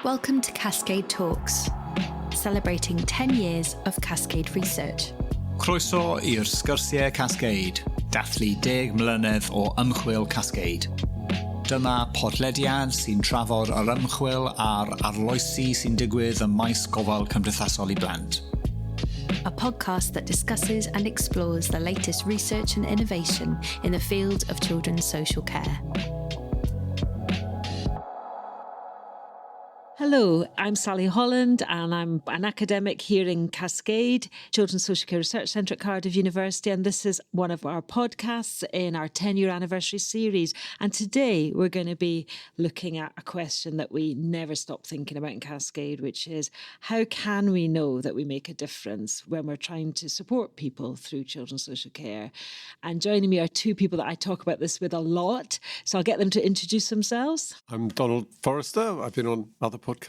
Welcome to Cascade Talks, celebrating 10 years of Cascade research. Croeso i'r sgyrsiau Cascade, dathlu 10 mlynedd o ymchwil Cascade. Dyma podlediad sy'n trafod yr ymchwil a'r arloesi sy'n digwydd ym maes gofal cymdeithasol I blant. A podcast that discusses and explores the latest research and innovation in the field of children's social care. Hello, I'm Sally Holland and I'm an academic here in Cascade, Children's Social Care Research Centre at Cardiff University, and this is one of our podcasts in our 10-year anniversary series. And today we're going to be looking at a question that we never stop thinking about in Cascade, which is how can we know that we make a difference when we're trying to support people through children's social care? And joining me are two people that I talk about this with a lot, so I'll get them to introduce themselves. I'm Donald Forrester. I've been on other podcasts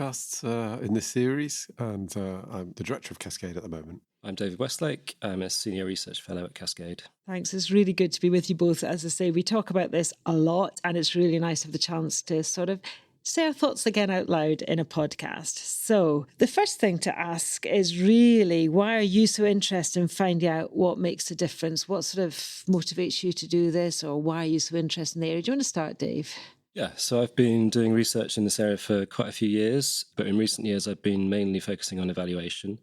in this series, and I'm the director of Cascade at the moment. I'm David Westlake. I'm a senior research fellow at Cascade. Thanks. It's really good to be with you both. As I say, we talk about this a lot, and it's really nice to have the chance to sort of say our thoughts again out loud in a podcast. So the first thing to ask is really, why are you so interested in finding out what makes a difference? What sort of motivates you to do this, or why are you so interested in the area? Do you want to start, Dave? Yeah, so I've been doing research in this area for quite a few years, but in recent years I've been mainly focusing on evaluation.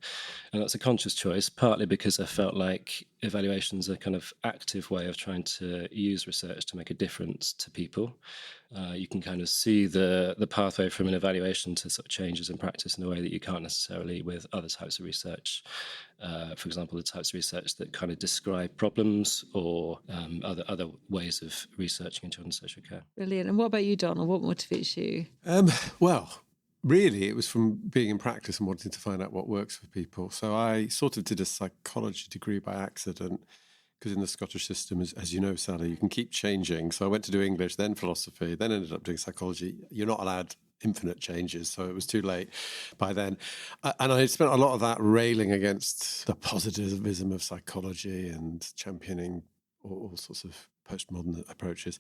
And that's a conscious choice, partly because I felt like evaluation's a kind of active way of trying to use research to make a difference to people. You can kind of see the pathway from an evaluation to sort of changes in practice in a way that you can't necessarily with other types of research. For example, the types of research that kind of describe problems or other ways of researching in children's social care. Brilliant. And what about you, Donald? What motivates you? Well, really, it was from being in practice and wanting to find out what works for people. So I sort of did a psychology degree by accident, because in the Scottish system, as you know, Sally, you can keep changing. So I went to do English, then philosophy, then ended up doing psychology. You're not allowed infinite changes, so it was too late by then. And I spent a lot of that railing against the positivism of psychology and championing all sorts of postmodern approaches.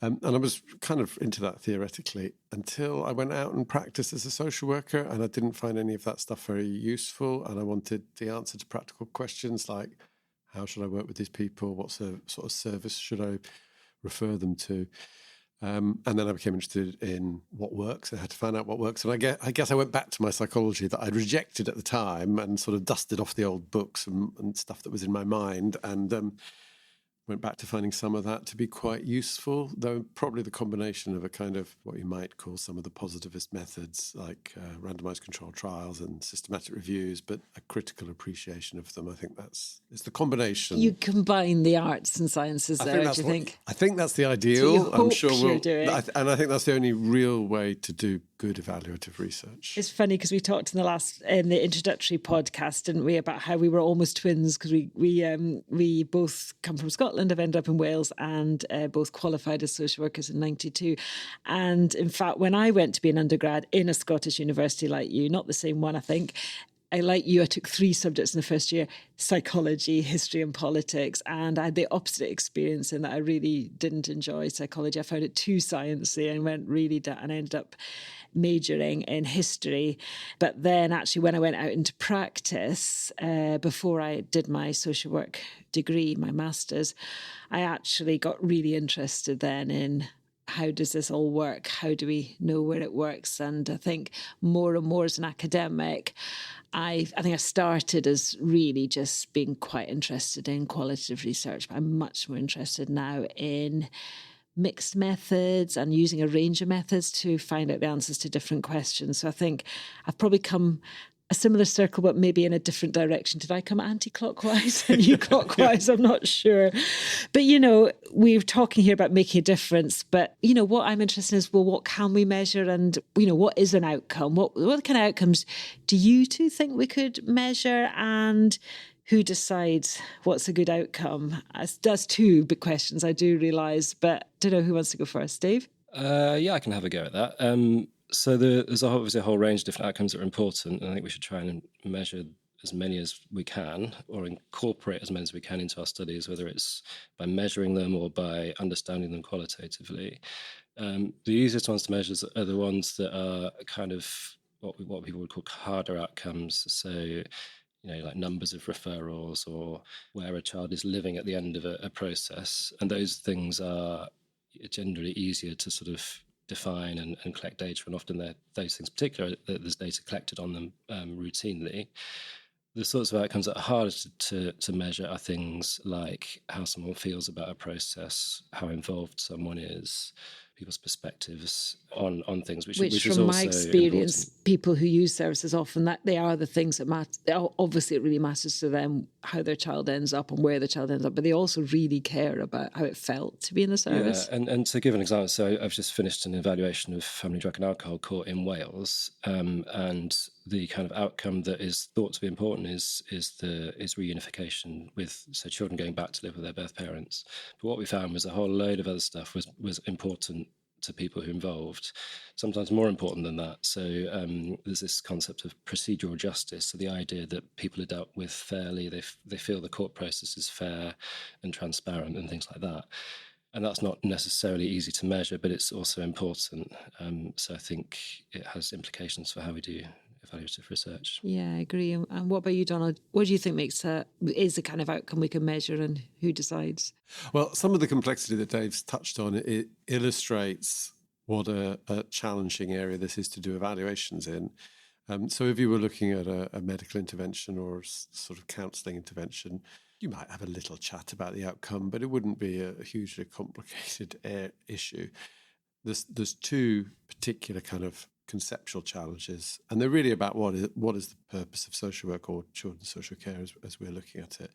And I was kind of into that theoretically until I went out and practiced as a social worker, and I didn't find any of that stuff very useful. And I wanted the answer to practical questions like, how should I work with these people? What sort of service should I refer them to? And then I became interested in what works. I had to find out what works. And I guess I went back to my psychology that I'd rejected at the time and sort of dusted off the old books and stuff that was in my mind, and went back to finding some of that to be quite useful, though probably the combination of a kind of what you might call some of the positivist methods, like randomized controlled trials and systematic reviews, but a critical appreciation of them. I think it's the combination. You combine the arts and sciences there, do you think? I think that's the ideal. So I'm sure you're doing. And I think that's the only real way to do good evaluative research. It's funny because we talked in the introductory podcast, didn't we, about how we were almost twins, because we both come from Scotland. I've ended up in Wales, and both qualified as social workers in 92. And in fact, when I went to be an undergrad in a Scottish university like you, not the same one, I think, like you, I took 3 subjects in the first year: psychology, history and politics. And I had the opposite experience in that I really didn't enjoy psychology. I found it too sciencey and went really down, and I ended up majoring in history. But then actually when I went out into practice, before I did my social work degree, my master's, I actually got really interested then in how does this all work? How do we know where it works? And I think more and more as an academic, I think I started as really just being quite interested in qualitative research, but I'm much more interested now in mixed methods and using a range of methods to find out the answers to different questions. So I think I've probably come a similar circle, but maybe in a different direction. Did I come anti-clockwise and you clockwise? I'm not sure. But, we're talking here about making a difference. But, what I'm interested in is, well, what can we measure? And, what is an outcome? What kind of outcomes do you two think we could measure? And who decides what's a good outcome? That's 2 big questions, I do realise. But I don't know who wants to go first. Dave? Yeah, I can have a go at that. So there's obviously a whole range of different outcomes that are important, and I think we should try and measure as many as we can, or incorporate as many as we can into our studies, whether it's by measuring them or by understanding them qualitatively. The easiest ones to measure are the ones that are kind of what people would call harder outcomes. So, like numbers of referrals or where a child is living at the end of a process. And those things are generally easier to sort of define and collect data. And often those things, particularly, there's data collected on them routinely. The sorts of outcomes that are harder to measure are things like how someone feels about a process, how involved someone is, people's perspectives on things, which is from also my experience, important. people who use services often, that they are the things that matter. Obviously, it really matters to them how their child ends up and where the child ends up, but they also really care about how it felt to be in the service. Yeah, and to give an example, so I've just finished an evaluation of family drug and alcohol court in Wales, and the kind of outcome that is thought to be important is reunification so children going back to live with their birth parents. But what we found was a whole load of other stuff was important to people who are involved, sometimes more important than that. So there's this concept of procedural justice. So the idea that people are dealt with fairly, they feel the court process is fair and transparent and things like that. And that's not necessarily easy to measure, but it's also important. So I think it has implications for how we do evaluative research. Yeah, I agree. And what about you, Donald? What do you think is the kind of outcome we can measure, and who decides? Well, some of the complexity that Dave's touched on, it illustrates what a challenging area this is to do evaluations in. So if you were looking at a medical intervention or sort of counselling intervention, you might have a little chat about the outcome, but it wouldn't be a hugely complicated issue. There's two particular kind of conceptual challenges, and they're really about what is the purpose of social work or children's social care as we're looking at it.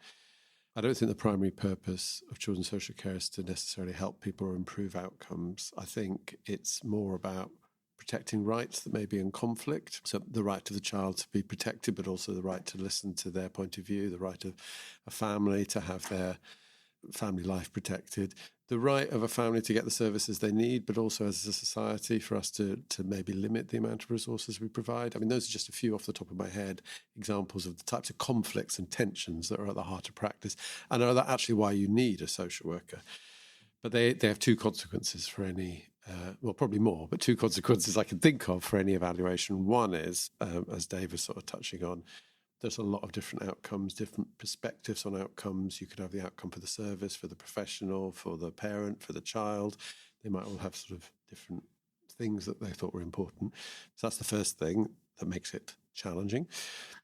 I don't think the primary purpose of children's social care is to necessarily help people or improve outcomes. I think it's more about protecting rights that may be in conflict. So the right of the child to be protected, but also the right to listen to their point of view, the right of a family to have their family life protected, the right of a family to get the services they need, but also as a society for us to maybe limit the amount of resources we provide. I mean, those are just a few off the top of my head examples of the types of conflicts and tensions that are at the heart of practice and are actually why you need a social worker. But they have two consequences for any, well, probably more, but two consequences I can think of for any evaluation. One is, as Dave was sort of touching on, there's a lot of different outcomes, different perspectives on outcomes. You could have the outcome for the service, for the professional, for the parent, for the child. They might all have sort of different things that they thought were important. So that's the first thing that makes it challenging.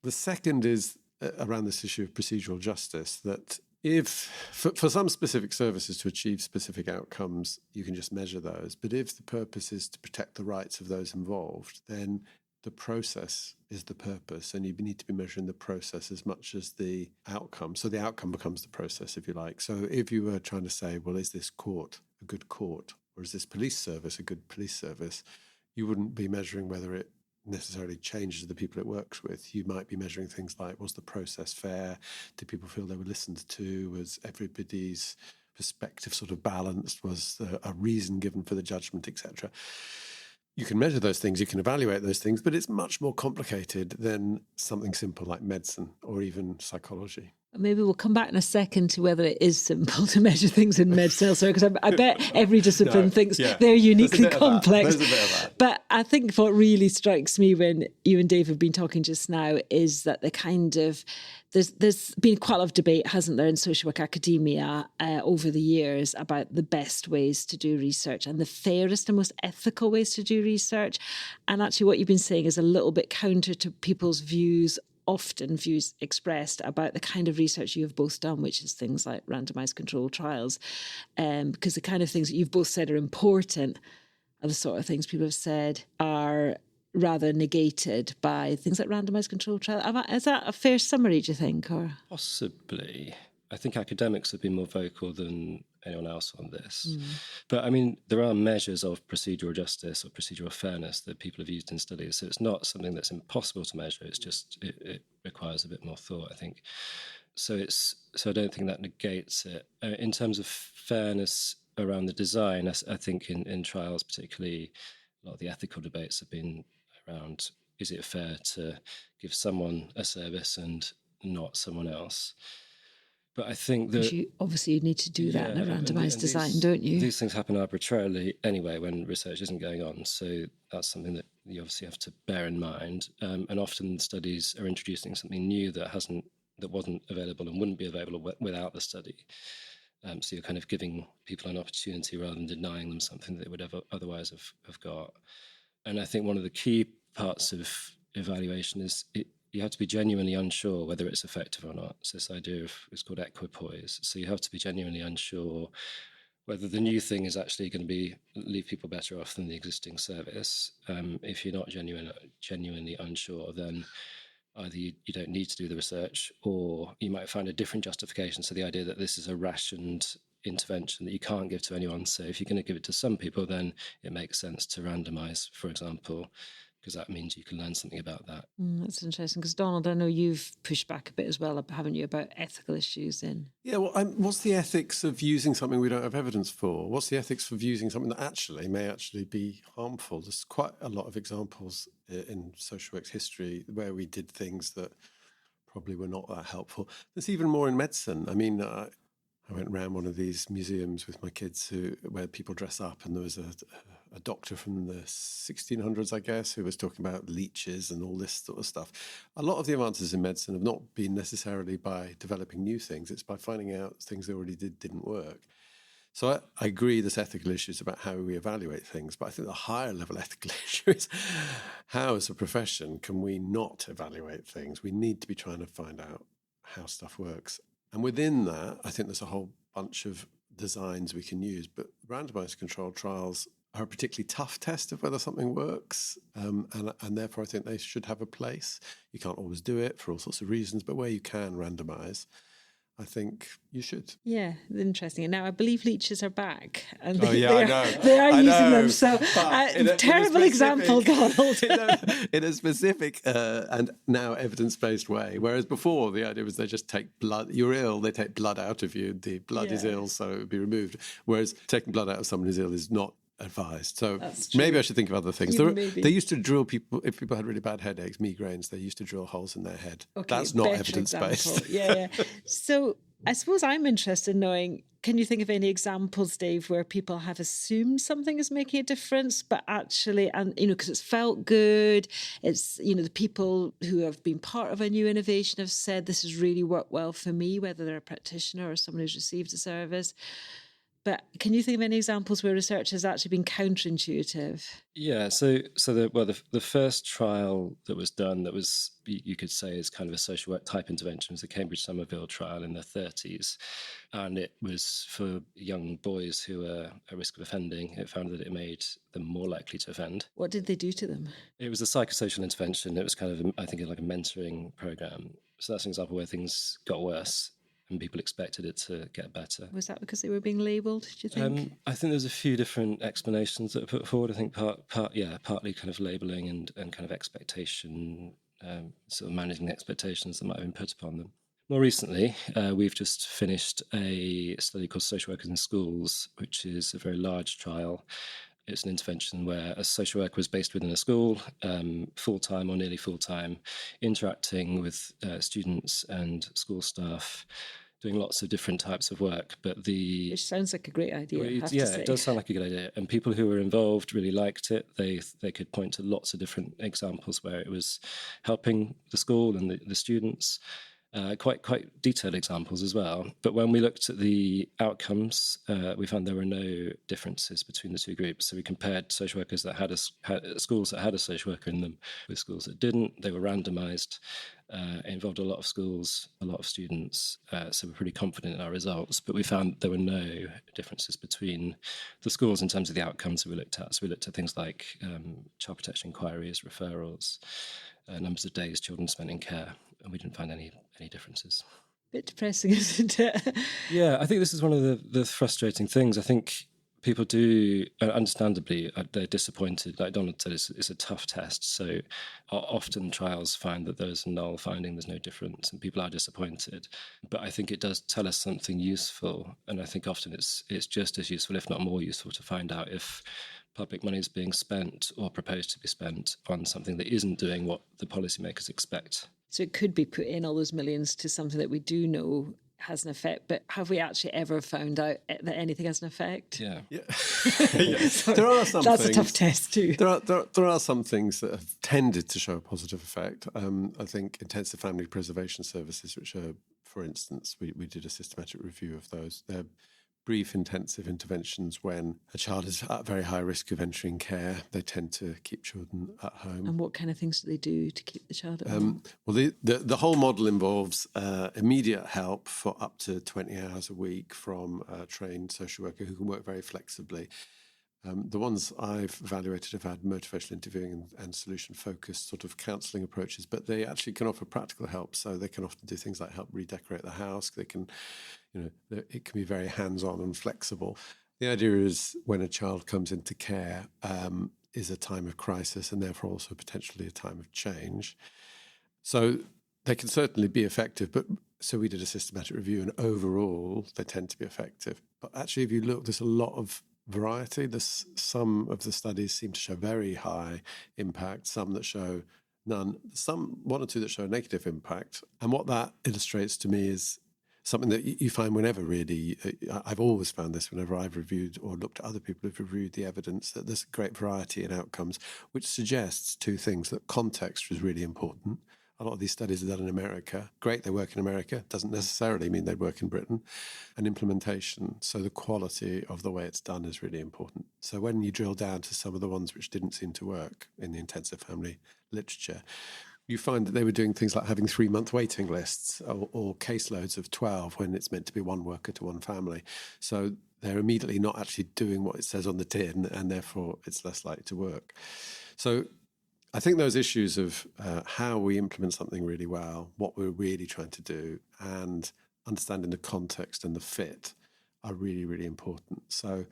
The second is around this issue of procedural justice, that if for some specific services to achieve specific outcomes, you can just measure those. But if the purpose is to protect the rights of those involved, then the process is the purpose, and you need to be measuring the process as much as the outcome. So the outcome becomes the process, if you like. So if you were trying to say, well, is this court a good court, or is this police service a good police service, you wouldn't be measuring whether it necessarily changes the people it works with. You might be measuring things like, was the process fair? Did people feel they were listened to? Was everybody's perspective sort of balanced? Was a reason given for the judgment, etc.? You can measure those things, you can evaluate those things, but it's much more complicated than something simple like medicine or even psychology. Maybe we'll come back in a second to whether it is simple to measure things in medicine, because I bet every discipline thinks they're uniquely complex. There's a bit of that. But I think what really strikes me when you and Dave have been talking just now is that the kind of there's been quite a lot of debate, hasn't there, in social work academia over the years about the best ways to do research and the fairest and most ethical ways to do research. And actually what you've been saying is a little bit counter to people's views, often views expressed about the kind of research you have both done, which is things like randomised controlled trials, because the kind of things that you've both said are important are the sort of things people have said are rather negated by things like randomised controlled trials. Is that a fair summary, do you think? Or Possibly. I think academics have been more vocal than anyone else on this. But I mean, there are measures of procedural justice or procedural fairness that people have used in studies. So it's not something that's impossible to measure. It's just, it requires a bit more thought, I think. So I don't think that negates it. In terms of fairness around the design, I think in trials, particularly, a lot of the ethical debates have been around, is it fair to give someone a service and not someone else? But I think that you need to do that in a randomised design, don't you? These things happen arbitrarily anyway when research isn't going on. So that's something that you obviously have to bear in mind. And often studies are introducing something new that wasn't available and wouldn't be available without the study. So you're kind of giving people an opportunity rather than denying them something that they would otherwise have got. And I think one of the key parts of evaluation is you have to be genuinely unsure whether it's effective or not. So this idea of, it's called equipoise. So you have to be genuinely unsure whether the new thing is actually going to leave people better off than the existing service. If you're not genuinely unsure, then either you don't need to do the research, or you might find a different justification. So the idea that this is a rationed intervention that you can't give to anyone. So if you're going to give it to some people, then it makes sense to randomise, for example, because that means you can learn something about that. That's interesting, because Donald, I know you've pushed back a bit as well, haven't you, about ethical issues in... Yeah, well, what's the ethics of using something we don't have evidence for? What's the ethics of using something that may actually be harmful? There's quite a lot of examples in social work's history where we did things that probably were not that helpful. There's even more in medicine. I mean, I went around one of these museums with my kids where people dress up, and there was a doctor from the 1600s, I guess, who was talking about leeches and all this sort of stuff. A lot of the advances in medicine have not been necessarily by developing new things. It's by finding out things they already didn't work. So I agree there's ethical issues about how we evaluate things, but I think the higher level ethical issue is how, as a profession, can we not evaluate things? We need to be trying to find out how stuff works. And within that, I think there's a whole bunch of designs we can use, but randomized controlled trials are a particularly tough test of whether something works, and therefore I think they should have a place. You can't always do it for all sorts of reasons, but where you can randomise, I think you should. Yeah, interesting. And now I believe leeches are back. And They are using them. So, terrible example, Donald. in a specific and now evidence-based way. Whereas before, the idea was they just take blood. You're ill, they take blood out of you. The blood is ill, so it would be removed. Whereas taking blood out of someone who's ill is not advised. So maybe I should think of other things. They used to drill people, if people had really bad headaches, migraines, they used to drill holes in their head. Okay, that's not evidence-based. Yeah. So I suppose I'm interested in knowing, can you think of any examples, Dave, where people have assumed something is making a difference, but actually, and because it's felt good, it's, the people who have been part of a new innovation have said this has really worked well for me, whether they're a practitioner or someone who's received a service. But can you think of any examples where research has actually been counterintuitive? Yeah, so the first trial that was done that was, you could say, is kind of a social work type intervention was the Cambridge Somerville trial in the 30s. And it was for young boys who were at risk of offending. It found that it made them more likely to offend. What did they do to them? It was a psychosocial intervention. It was kind of, I think, like a mentoring program. So that's an example where things got worse and people expected it to get better. Was that because they were being labelled, do you think? I think there's a few different explanations that are put forward. I think partly kind of labelling and kind of expectation, sort of managing the expectations that might have been put upon them. More recently, we've just finished a study called Social Workers in Schools, which is a very large trial. It's an intervention where a social worker was based within a school, full-time or nearly full-time, interacting with students and school staff, doing lots of different types of work. Which sounds like a great idea, it does sound like a good idea. And people who were involved really liked it. They could point to lots of different examples where it was helping the school and the students. Quite detailed examples as well. But when we looked at the outcomes, we found there were no differences between the two groups. So we compared social workers that had schools that had a social worker in them with schools that didn't. They were randomised. It involved a lot of schools, a lot of students. So we're pretty confident in our results. But we found there were no differences between the schools in terms of the outcomes we looked at. So we looked at things like child protection inquiries, referrals, numbers of days children spent in care, and we didn't find any differences. Bit depressing, isn't it? Yeah, I think this is one of the frustrating things. I think people do, understandably, they're disappointed. Like Donald said, it's a tough test. So often trials find that there's a null finding, there's no difference, and people are disappointed. But I think it does tell us something useful. And I think often it's just as useful, if not more useful, to find out if public money is being spent or proposed to be spent on something that isn't doing what the policymakers expect. So it could be put in all those millions to something that we do know has an effect, but have we actually ever found out that anything has an effect? Yeah. There are some That's things, a tough test too. There are some things that have tended to show a positive effect. I think intensive family preservation services, which are, for instance, we did a systematic review of those. They're brief intensive interventions when a child is at very high risk of entering care. They tend to keep children at home. And what kind of things do they do to keep the child at home? Well, the whole model involves immediate help for up to 20 hours a week from a trained social worker who can work very flexibly. The ones I've evaluated have had motivational interviewing and solution-focused sort of counselling approaches, but they actually can offer practical help. So they can often do things like help redecorate the house. They can, it can be very hands-on and flexible. The idea is when a child comes into care is a time of crisis and therefore also potentially a time of change. So they can certainly be effective, but so we did a systematic review and overall they tend to be effective. But actually, if you look, there's a lot of variety. Some of the studies seem to show very high impact, some that show none, one or two that show negative impact. And what that illustrates to me is something that you find whenever really, I've always found this whenever I've reviewed or looked at other people who've reviewed the evidence, that there's a great variety in outcomes, which suggests two things: that context is really important. A lot of these studies are done in America. Great, they work in America. Doesn't necessarily mean they'd work in Britain. And implementation, so the quality of the way it's done is really important. So when you drill down to some of the ones which didn't seem to work in the intensive family literature, you find that they were doing things like having 3-month waiting lists or caseloads of 12 when it's meant to be one worker to one family. So they're immediately not actually doing what it says on the tin, and therefore it's less likely to work. So I think those issues of how we implement something really well, what we're really trying to do, and understanding the context and the fit are really, really important. So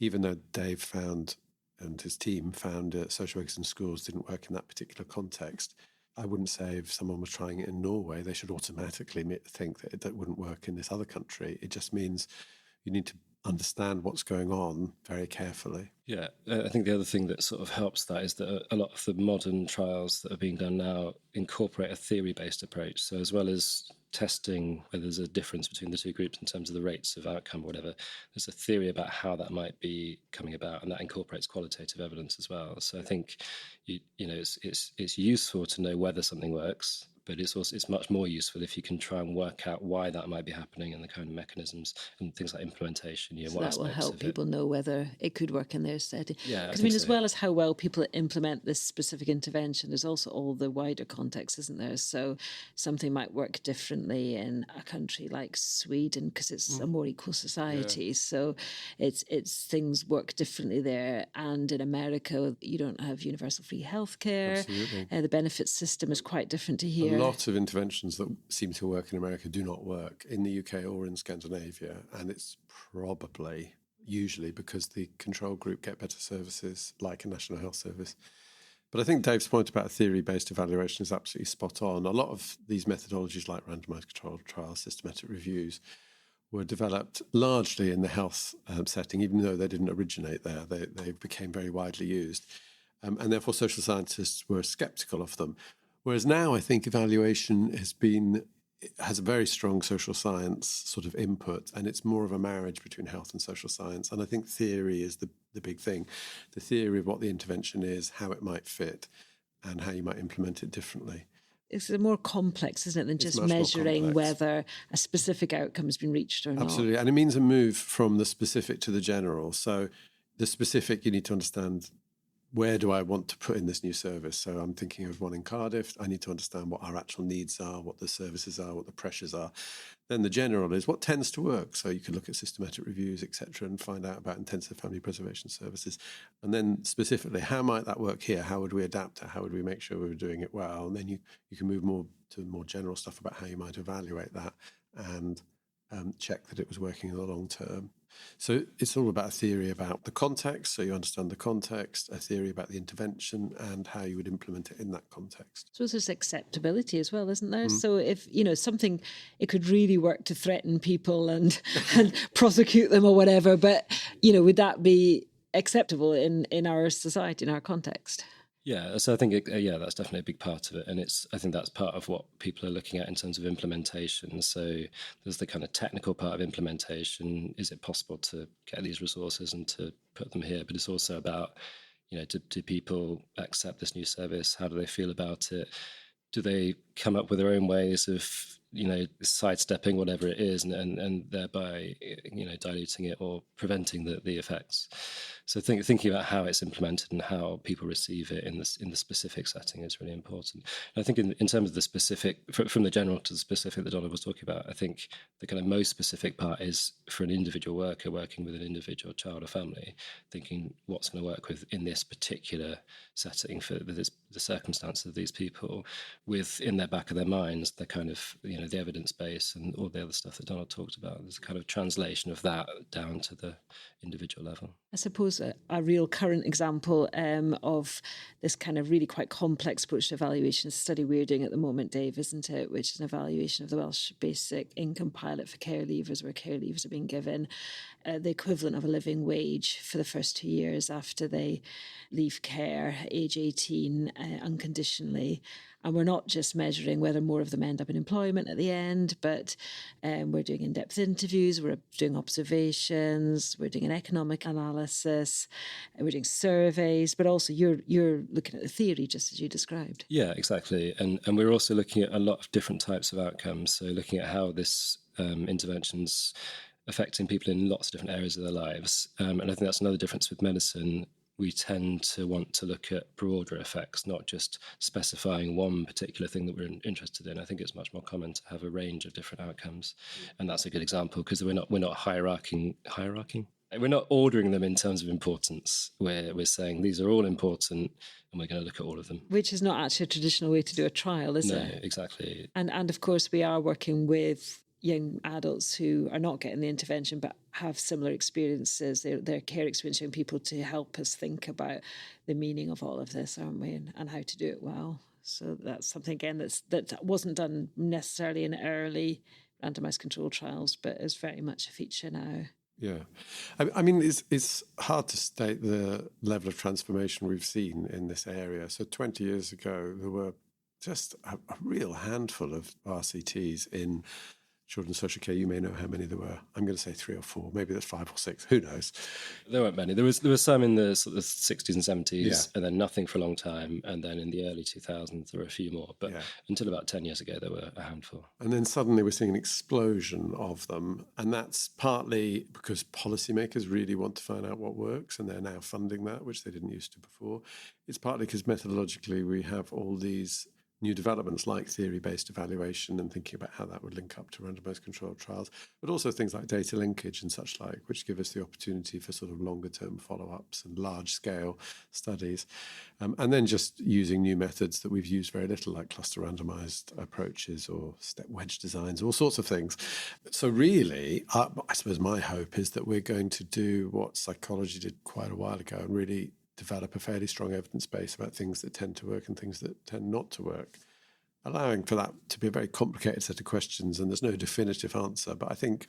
even though Dave found, and his team found, social workers in schools didn't work in that particular context, I wouldn't say if someone was trying it in Norway, they should automatically think that it wouldn't work in this other country. It just means you need to understand what's going on very carefully. Yeah, I think the other thing that sort of helps that is that a lot of the modern trials that are being done now incorporate a theory-based approach. So as well as testing whether there's a difference between the two groups in terms of the rates of outcome or whatever, there's a theory about how that might be coming about, and that incorporates qualitative evidence as well. So I think it's useful to know whether something works, but it's much more useful if you can try and work out why that might be happening and the kind of mechanisms and things like implementation. So that will help people know whether it could work in their setting. Yeah, because as well as how well people implement this specific intervention, there's also all the wider context, isn't there? So something might work differently in a country like Sweden because it's a more equal society. Yeah. So it's things work differently there, and in America you don't have universal free healthcare. Absolutely. The benefits system is quite different to here. A lot of interventions that seem to work in America do not work in the UK or in Scandinavia, and it's probably usually because the control group get better services like a National Health Service. But I think Dave's point about theory-based evaluation is absolutely spot on. A lot of these methodologies like randomised controlled trials, systematic reviews, were developed largely in the health setting, even though they didn't originate there. They became very widely used. And therefore social scientists were sceptical of them. Whereas now I think evaluation has a very strong social science sort of input, and it's more of a marriage between health and social science. And I think theory is the big thing. The theory of what the intervention is, how it might fit, and how you might implement it differently. It's more complex, isn't it, than just measuring whether a specific outcome has been reached or not. Absolutely. And it means a move from the specific to the general. So the specific, you need to understand, where do I want to put in this new service? So I'm thinking of one in Cardiff. I need to understand what our actual needs are, what the services are, what the pressures are. Then the general is what tends to work. So you could look at systematic reviews, etc., and find out about intensive family preservation services. And then specifically, how might that work here? How would we adapt it? How would we make sure we were doing it well? And then you can move more to more general stuff about how you might evaluate that and check that it was working in the long term. So it's all about a theory about the context, so you understand the context, a theory about the intervention and how you would implement it in that context. So there's acceptability as well, isn't there? So if, something, it could really work to threaten people and prosecute them or whatever, but, would that be acceptable in our society, in our context? Yeah, so I think, that's definitely a big part of it. And I think that's part of what people are looking at in terms of implementation. So there's the kind of technical part of implementation. Is it possible to get these resources and to put them here? But it's also about, do people accept this new service? How do they feel about it? Do they come up with their own ways of, sidestepping whatever it is and thereby, diluting it or preventing the effects? So thinking about how it's implemented and how people receive it in the specific setting is really important. And I think in terms of the specific, from the general to the specific that Donna was talking about, I think the kind of most specific part is for an individual worker working with an individual child or family, thinking what's going to work with in this particular setting for the circumstances of these people, with in their back of their minds the kind of the evidence base and all the other stuff that Donald talked about. There's a kind of translation of that down to the individual level. I suppose a real current example of this kind of really quite complex approach to evaluation is a study we're doing at the moment, Dave, isn't it? Which is an evaluation of the Welsh Basic Income Pilot for care leavers, where care leavers are being given the equivalent of a living wage for the first 2 years after they leave care, age 18, unconditionally. And we're not just measuring whether more of them end up in employment at the end, but we're doing in-depth interviews, we're doing observations, we're doing an economic analysis, we're doing surveys, but also you're looking at the theory just as you described. Yeah, exactly. And we're also looking at a lot of different types of outcomes. So looking at how this intervention's affecting people in lots of different areas of their lives. And I think that's another difference with medicine. We tend to want to look at broader effects, not just specifying one particular thing that we're interested in. I think it's much more common to have a range of different outcomes. And that's a good example because we're not hierarching. We're not ordering them in terms of importance. We're saying these are all important and we're going to look at all of them. Which is not actually a traditional way to do a trial, is it? No, exactly. And of course we are working with young adults who are not getting the intervention but have similar experiences, their care experience, young people, to help us think about the meaning of all of this, aren't we, and how to do it well. So that's something, again, that wasn't done necessarily in early randomised controlled trials, but is very much a feature now. Yeah. I mean, it's hard to state the level of transformation we've seen in this area. So 20 years ago, there were just a real handful of RCTs in children's social care. You may know how many there were. I'm going to say 3 or 4. Maybe there's 5 or 6. Who knows? There weren't many. There was some in the sort of 60s and 70s, and then nothing for a long time. And then in the early 2000s, there were a few more. But until about 10 years ago, there were a handful. And then suddenly we're seeing an explosion of them. And that's partly because policymakers really want to find out what works, and they're now funding that, which they didn't used to before. It's partly because methodologically we have all these new developments like theory-based evaluation and thinking about how that would link up to randomised controlled trials, but also things like data linkage and such like, which give us the opportunity for sort of longer-term follow-ups and large-scale studies. And then just using new methods that we've used very little, like cluster randomised approaches or step wedge designs, all sorts of things. So really, I suppose my hope is that we're going to do what psychology did quite a while ago and really develop a fairly strong evidence base about things that tend to work and things that tend not to work, allowing for that to be a very complicated set of questions, and there's no definitive answer. But I think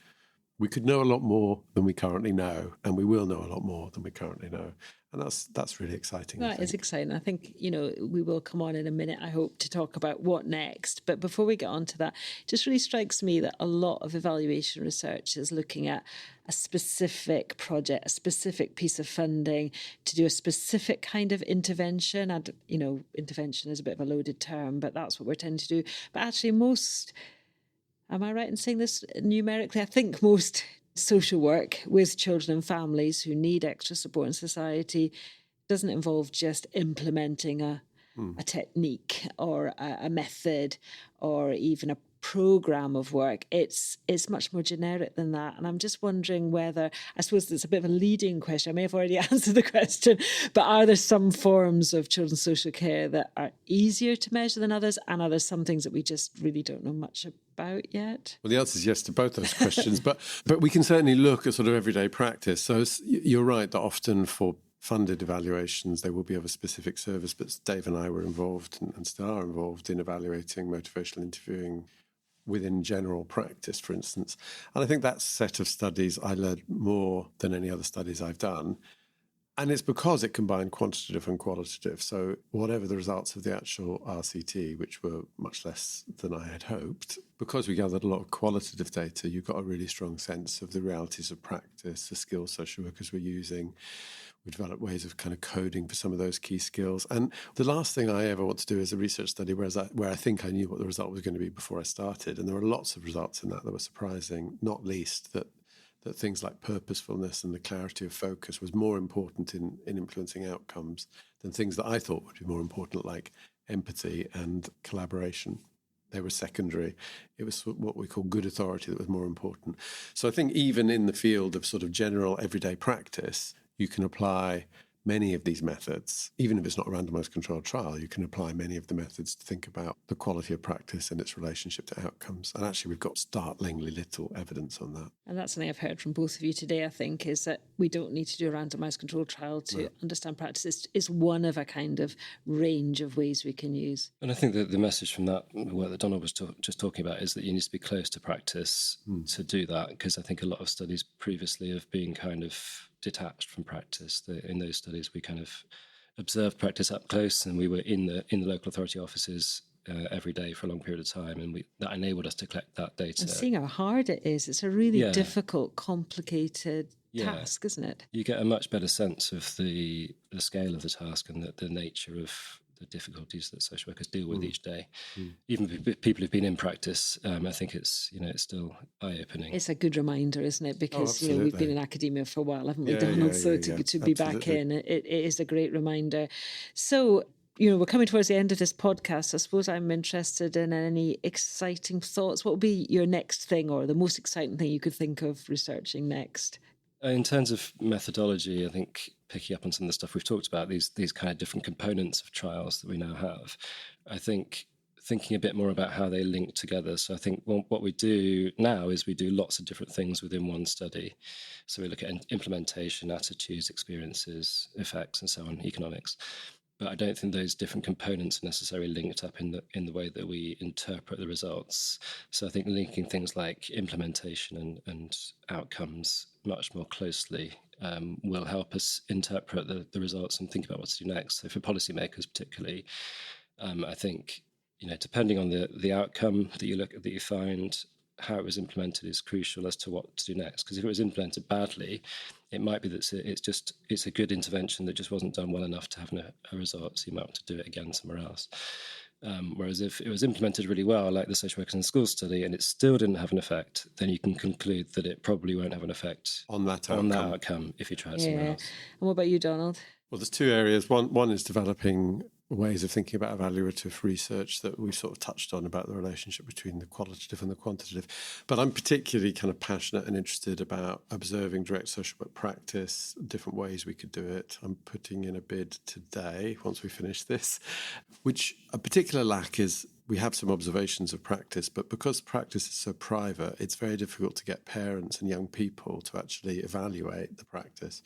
we could know a lot more than we currently know, and we will know a lot more than we currently know. And that's really exciting. That is exciting. I think, we will come on in a minute, I hope, to talk about what next. But before we get on to that, it just really strikes me that a lot of evaluation research is looking at a specific project, a specific piece of funding to do a specific kind of intervention. And, intervention is a bit of a loaded term, but that's what we're tending to do. But actually am I right in saying this numerically? I think most social work with children and families who need extra support in society doesn't involve just implementing a technique or a method or even a programme of work. It's much more generic than that. And I'm just wondering whether, I suppose it's a bit of a leading question, I may have already answered the question, but are there some forms of children's social care that are easier to measure than others, and are there some things that we just really don't know much about yet? Well, the answer is yes to both those questions, but we can certainly look at sort of everyday practice. So you're right that often for funded evaluations, they will be of a specific service, but Dave and I were involved and still are involved in evaluating motivational interviewing within general practice, for instance. And I think that set of studies I learned more than any other studies I've done. And it's because it combined quantitative and qualitative. So whatever the results of the actual RCT, which were much less than I had hoped, because we gathered a lot of qualitative data, you got a really strong sense of the realities of practice, the skills social workers were using. We developed ways of kind of coding for some of those key skills. And the last thing I ever want to do is a research study where I think I knew what the result was going to be before I started. And there were lots of results in that were surprising, not least that things like purposefulness and the clarity of focus was more important in influencing outcomes than things that I thought would be more important, like empathy and collaboration. They were secondary. It was what we call good authority that was more important. So I think even in the field of sort of general everyday practice, you can apply many of these methods. Even if it's not a randomized controlled trial, you can apply many of the methods to think about the quality of practice and its relationship to outcomes. And actually, we've got startlingly little evidence on that. And that's something I've heard from both of you today, I think, is that we don't need to do a randomized controlled trial to understand practice. It's one of a kind of range of ways we can use. And I think that the message from that work that Donald was just talking about is that you need to be close to practice to do that, because I think a lot of studies previously have been kind of detached from practice. In those studies, we kind of observed practice up close, and we were in the local authority offices every day for a long period of time, and that enabled us to collect that data. And seeing how hard it is, it's a really difficult, complicated task, isn't it? You get a much better sense of the scale of the task and the nature of the difficulties that social workers deal with each day. Even people who've been in practice, I think it's still eye-opening. It's a good reminder, isn't it? Because we've been in academia for a while, haven't we, Donald? To be back in, it is a great reminder. So, we're coming towards the end of this podcast. I suppose I'm interested in any exciting thoughts. What would be your next thing, or the most exciting thing you could think of researching next? In terms of methodology, I think picking up on some of the stuff we've talked about, these kind of different components of trials that we now have, I think thinking a bit more about how they link together. So I think what we do now is we do lots of different things within one study. So we look at implementation, attitudes, experiences, effects, and so on, economics. But I don't think those different components are necessarily linked up in the way that we interpret the results. So I think linking things like implementation and outcomes much more closely will help us interpret the results and think about what to do next. So for policymakers particularly, I think, depending on the outcome that you find, how it was implemented is crucial as to what to do next. Because if it was implemented badly, it might be that it's a good intervention that just wasn't done well enough to have a result, so you might want to do it again somewhere else. Whereas if it was implemented really well, like the social workers in schools study, and it still didn't have an effect, then you can conclude that it probably won't have an effect on that outcome if you try it somewhere else. And what about you, Donald? Well, there's two areas. One is developing ways of thinking about evaluative research that we sort of touched on about the relationship between the qualitative and the quantitative. But I'm particularly kind of passionate and interested about observing direct social work practice, different ways we could do it. I'm putting in a bid today, once we finish this, which a particular lack is we have some observations of practice, but because practice is so private, it's very difficult to get parents and young people to actually evaluate the practice.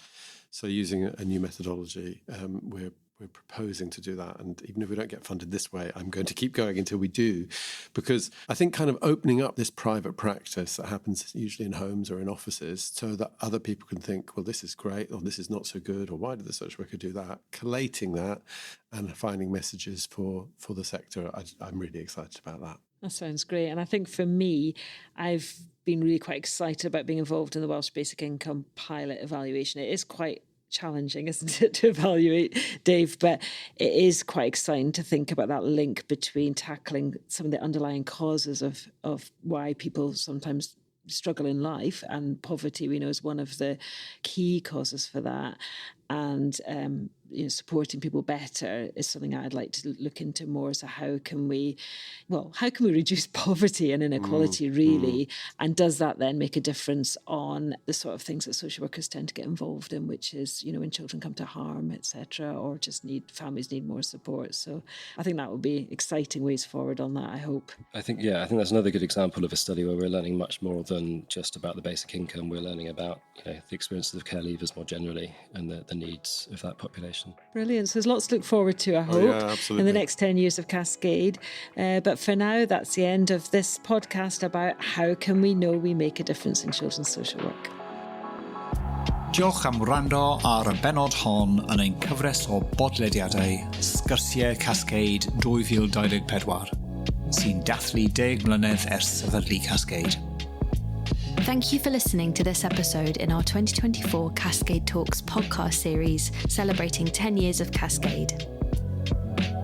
So using a new methodology, we're proposing to do that. And even if we don't get funded this way, I'm going to keep going until we do, because I think kind of opening up this private practice that happens usually in homes or in offices so that other people can think, well, this is great, or this is not so good, or why did the social worker do that? Collating that and finding messages for the sector, I'm really excited about that. That sounds great. And I think for me, I've been really quite excited about being involved in the Welsh Basic Income pilot evaluation. It is quite challenging, isn't it, to evaluate, Dave? But it is quite exciting to think about that link between tackling some of the underlying causes of why people sometimes struggle in life, and poverty, we know, is one of the key causes for that. And supporting people better is something I'd like to look into more. So how can we reduce poverty and inequality really? And does that then make a difference on the sort of things that social workers tend to get involved in, which is, when children come to harm, etc., or just families need more support. So I think that would be exciting ways forward on that, I hope. I think that's another good example of a study where we're learning much more than just about the basic income. We're learning about, the experiences of care leavers more generally and the needs of that population. Brilliant. So there's lots to look forward to, I hope, in the next 10 years of Cascade. But for now, that's the end of this podcast about how can we know we make a difference in children's social work. Diolch am wrando ar y benod hon yn ein cyfres o bodlediadau Sgyrsiau Cascade 2024 sy'n dathlu 10 mlynedd ers sefydlu Cascade. Thank you for listening to this episode in our 2024 Cascade Talks podcast series celebrating 10 years of Cascade.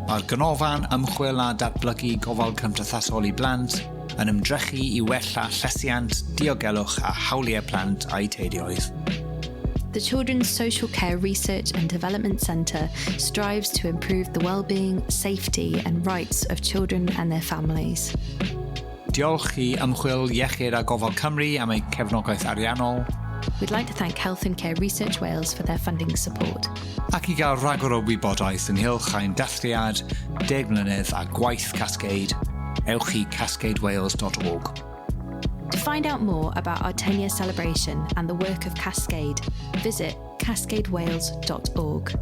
Mae'r ganolfan ymchwil a datblygu gofal cymdeithasol I blant yn ymdrechu I wella llesiant, diogelwch a hawliau plant a'u teuluoedd. The Children's Social Care Research and Development Centre strives to improve the well-being, safety and rights of children and their families. Diolch I ymchwil iechyd a gofal Cymru am eu cefnogaeth ariannol. We'd like to thank Health and Care Research Wales for their funding support. Ac I gael rhagor o wybodaeth ynghylch ein dathliad, 10 mlynedd a gwaith Cascade, ewch I cascadewales.org. To find out more about our 10-year celebration and the work of Cascade, visit cascadewales.org.